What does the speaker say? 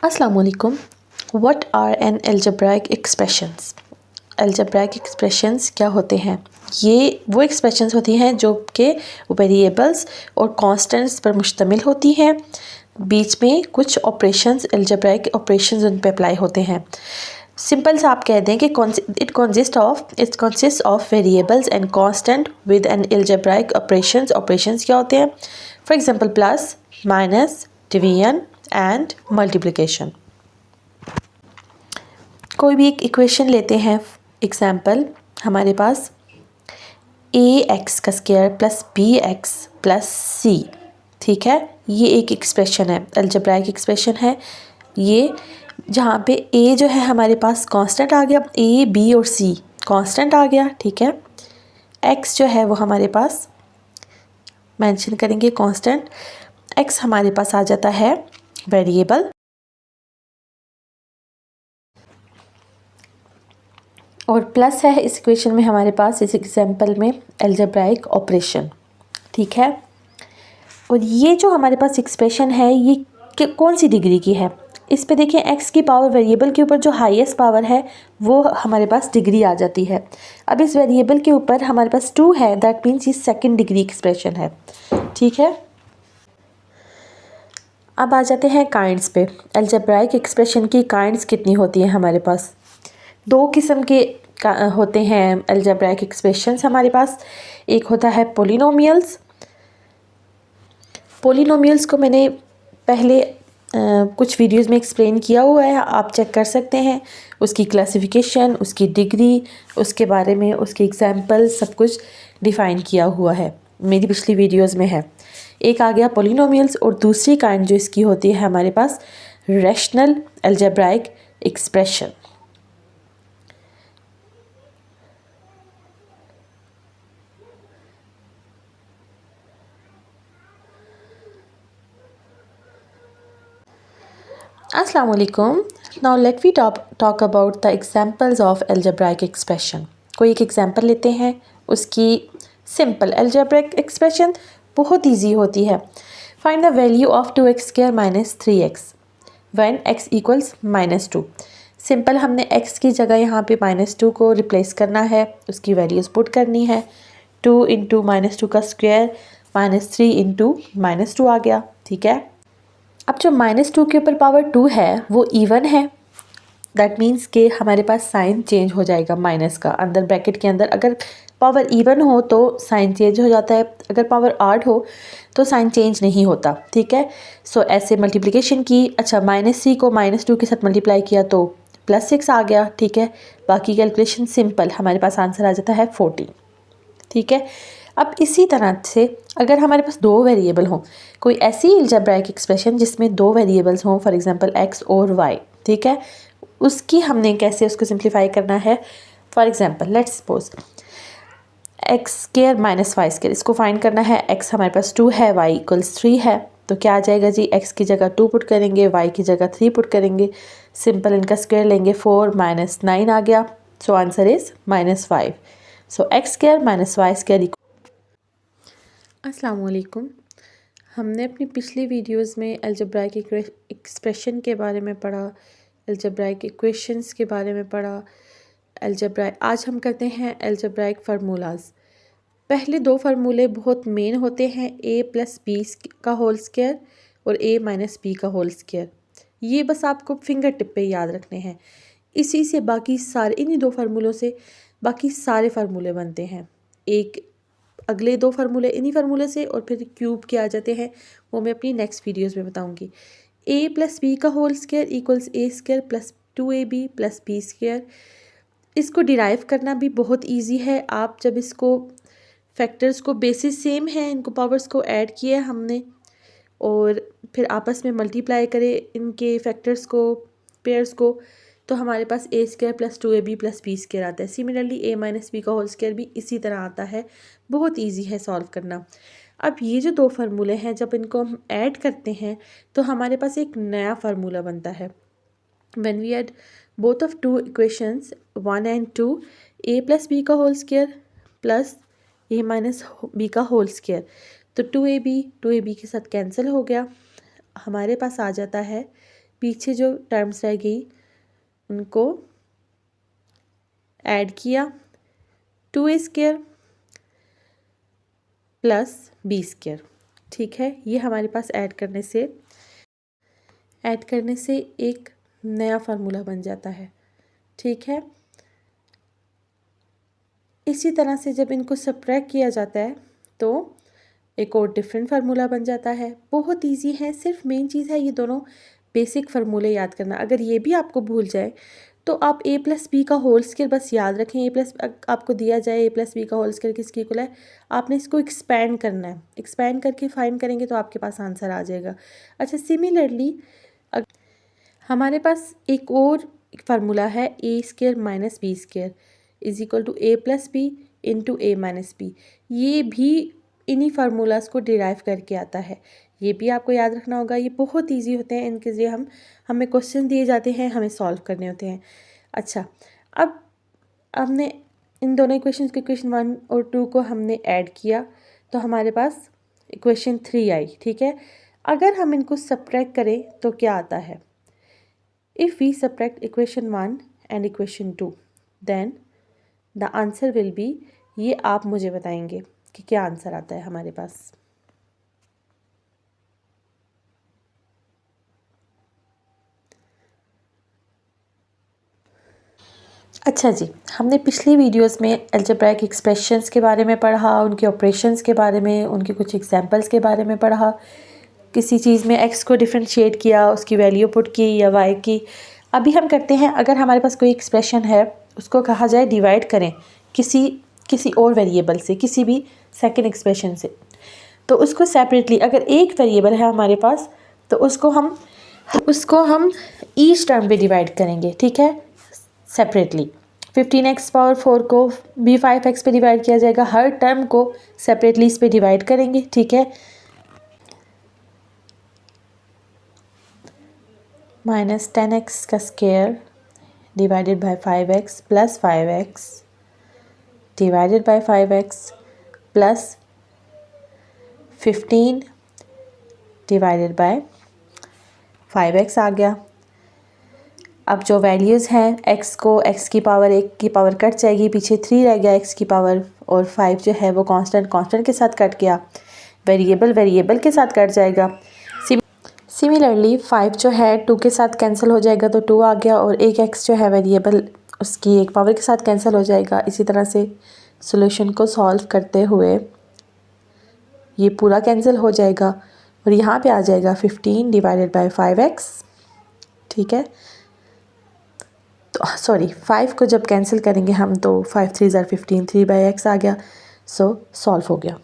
अस्सलाम वालेकुम। What are an algebraic expressions? Algebraic expressions क्या होते हैं? ये वो एक्सप्रेशंस होती हैं जो कि वेरिएबल्स और कांस्टेंट्स पर मुश्तमिल होती हैं। बीच में कुछ ऑपरेशंस, अलजेब्राइक ऑपरेशंस उन पे अप्लाई होते हैं। सिंपल सा आप कह दें कि it consist of variables and constant with an algebraic operations. Operations क्या होते हैं? For example plus, minus, division and multiplication. कोई भी एक इक्वेशन लेते हैं। एग्जांपल हमारे पास ax का square plus bx plus c, ठीक है। ये एक एक्सप्रेशन है, अलजेब्राइक एक्सप्रेशन है ये, जहाँ पे a जो है हमारे पास कांस्टेंट आ गया, a b और c कांस्टेंट आ गया, ठीक है। x जो है वो हमारे पास मेंशन करेंगे कांस्टेंट, x हमारे पास आ जाता है वेरिएबल, और प्लस है इस इक्वेशन में हमारे पास, इस एग्जांपल में अलजेब्राइक ऑपरेशन, ठीक है। और ये जो हमारे पास एक्सप्रेशन है ये कौन सी डिग्री की है? इस पे देखिए x की पावर, वेरिएबल के ऊपर जो हाईएस्ट पावर है वो हमारे पास डिग्री आ जाती है। अब इस वेरिएबल के ऊपर हमारे पास 2 है, दैट मीन्स ये सेकंड डिग्री एक्सप्रेशन है, ठीक है। अब आ जाते हैं काइंड्स पे। अलजेब्राइक एक्सप्रेशन की काइंड्स कितनी होती हैं हमारे पास? दो किस्म के होते हैं अलजेब्राइक एक्सप्रेशंस हमारे पास। एक होता है पोलिनोमियल्स। पोलिनोमियल्स को मैंने पहले कुछ वीडियोस में एक्सप्लेन किया हुआ है, आप चेक कर सकते हैं। उसकी क्लासिफिकेशन, उसकी डिग्री, उसके बारे में, उसके एग्जांपल, सब कुछ डिफ़ाइन किया हुआ है, मेरी पिछली वीडियोस में है। एक आ गया पोलिनोमियल्स, और दूसरी काइंड जो इसकी होती है हमारे पास rational algebraic expression. Assalamu alaikum. Now let we talk about the examples of algebraic expression. कोई एक एग्जांपल लेते हैं उसकी। सिंपल algebraic expression बहुत इजी होती है। Find the value of 2x square minus 3x when x equals -2. Simple, हमने x की जगह यहाँ पे -2 को रिप्लेस करना है, उसकी वैल्यूज़ पुट करनी है। 2 इंटू -2 का स्क्वायर -3 इंटू -2 आ गया, ठीक है। अब जो -2 के ऊपर पावर 2 है वो इवन है, दैट मीन्स कि हमारे पास साइन चेंज हो जाएगा माइनस का। अंदर ब्रैकेट के अंदर अगर पावर इवन हो तो साइन चेंज हो जाता है, अगर पावर आड हो तो साइन चेंज नहीं होता, ठीक है। सो ऐसे मल्टीप्लिकेशन की, अच्छा -3 को -2 के साथ मल्टीप्लाई किया तो +6 आ गया, ठीक है। बाकी कैलकुलेशन सिंपल, हमारे पास आंसर आ जाता है 40, ठीक है। अब इसी तरह से अगर हमारे पास दो वेरिएबल हों, कोई ऐसी अलजेब्राइक एक्सप्रेशन जिसमें दो वेरिएबल्स हों, फॉर एग्जांपल x और y, ठीक है, उसकी हमने कैसे उसको सिंप्लीफाई करना है। For example let's suppose x square minus y square, इसको फाइंड करना है। x हमारे पास 2 है, y इक्वल्स 3 है, तो क्या आ जाएगा जी? x की जगह 2 पुट करेंगे, y की जगह 3 पुट करेंगे, सिंपल इनका स्क्वायर लेंगे, 4 - 9 आ गया। So answer is -5। So x square minus y square. अस्सलाम वालेकुम। हमने अपनी पिछली वीडियोस में अलजेब्राइक एक्सप्रेशन के बारे में पढ़ा, अलजेब्राइक इक्वेशंस के बारे में पढ़ा, अलजेब्राइक। आज हम करते हैं अलजेब्राइक फार्मूलाज। पहले दो फार्मूले बहुत मेन होते हैं, a + b का होल स्क्वायर और a - b का होल स्क्वायर। ये बस आपको फिंगर टिप पे याद रखने हैं। इसी से बाकी सारे, इन्हीं दो फार्मूलों से बाकी सारे फार्मूले बनते हैं। एक अगले दो फार्मूले इन्हीं फार्मूले से, और फिर क्यूब के आ जाते हैं, वो मैं अपनी नेक्स्ट वीडियोस में बताऊंगी। a + b का whole square equals a square plus 2ab plus b square. इसको डिराइव करना भी बहुत इजी है। आप जब इसको फैक्टर्स को, बेसिस सेम है, इनको पावर्स को ऐड किया है हमने, और फिर आपस में मल्टीप्लाई करें इनके फैक्टर्स को, पेयर्स को, तो हमारे पास a square plus 2ab plus b square आता है। सिमिलरली a - b का होल स्क्वायर भी इसी तरह आता है। बहुत इजी है सॉल्व करना। अब ये जो दो फार्मूले हैं, जब इनको हम ऐड करते हैं तो हमारे पास एक नया फार्मूला बनता है। When we add both of two equations 1 and 2, a + b का whole square plus a - b का होल स्क्वायर, तो 2ab के साथ कैंसिल हो गया, हमारे पास आ जाता है पीछे जो टर्म्स रह गई उनको ऐड किया, 2a² प्लस b²। ठीक है, ये हमारे पास ऐड करने से एक नया फार्मूला बन जाता है। ठीक है, इसी तरह से जब इनको सब्ट्रैक्ट किया जाता है तो एक और डिफरेंट फार्मूला बन जाता है। बहुत इजी है, सिर्फ मेन चीज़ है ये दोनों बेसिक फार्मूले याद करना। अगर ये भी आपको भूल जाए तो आप a+b का होल स्क्वायर बस याद रखें। आपको दिया जाए a+b का होल स्क्वायर किसकी इक्वल है, आपने इसको एक्सपैंड करना है। एक्सपैंड करके फाइंड करेंगे तो आपके पास आंसर आ जाएगा। अच्छा, सिमिलरली हमारे पास एक और फार्मूला है a² - b² is equal to a+b into a - b। ये भी इन्हीं फार्मूलाज को डिराइव करके आता है। ये भी आपको याद रखना होगा। ये बहुत इजी होते हैं, इनके लिए हमें क्वेश्चन दिए जाते हैं, हमें सॉल्व करने होते हैं। अच्छा, अब हमने इन दोनों इक्वेशंस को, इक्वेशन 1 और 2 को हमने ऐड किया तो हमारे पास इक्वेशन 3 आई। ठीक है, अगर हम इनको सब्ट्रैक्ट करें तो क्या आता है? If we subtract equation 1 and equation 2 then the answer will be, ये आप मुझे बताएंगे कि क्या आंसर आता है हमारे पास। अच्छा जी, हमने पिछली वीडियोस में अलजेब्राइक एक्सप्रेशंस के बारे में पढ़ा, उनके ऑपरेशंस के बारे में, उनके कुछ एग्जांपल्स के बारे में पढ़ा। किसी चीज़ में x को डिफरेंशिएट किया, उसकी वैल्यू पुट की या y की। अभी हम करते हैं, अगर हमारे पास कोई एक्सप्रेशन है उसको कहा जाए डिवाइड करें किसी और वेरिएबल से, किसी भी सेकंड एक्सप्रेशन से, तो उसको सेपरेटली, अगर एक वेरिएबल है हमारे पास तो उसको हम ईच टर्म पे डिवाइड करेंगे। ठीक है, सेपरेटली 15x⁴ को भी 5x पे डिवाइड किया जाएगा। हर टर्म को सेपरेटली इस पे डिवाइड करेंगे। ठीक है, -10x का square divided by 5x plus 5x divided by 5x plus 15 divided by 5x आ गया। अब जो वैल्यूज़ हैं, x की पावर 1 की पावर कट जाएगी, पीछे 3 रह गया x की पावर, और 5 जो है वो कांस्टेंट के साथ कट गया, वेरिएबल के साथ कट जाएगा। सिमिलरली 5 जो है 2 के साथ कैंसिल हो जाएगा तो 2 आ गया, और एक x जो है वेरिएबल उसकी एक पावर के साथ कैंसिल हो जाएगा। इसी तरह से सॉल्यूशन को सॉल्व करते हुए ये पूरा कैंसिल हो जाएगा और यहाँ पे आ जाएगा 15 डिवाइडेड बाय 5x। ठीक है, तो सॉरी 5 को जब कैंसिल करेंगे हम तो 5 3 ज़ार 15, 3/x आ गया, सो सॉल्व हो गया।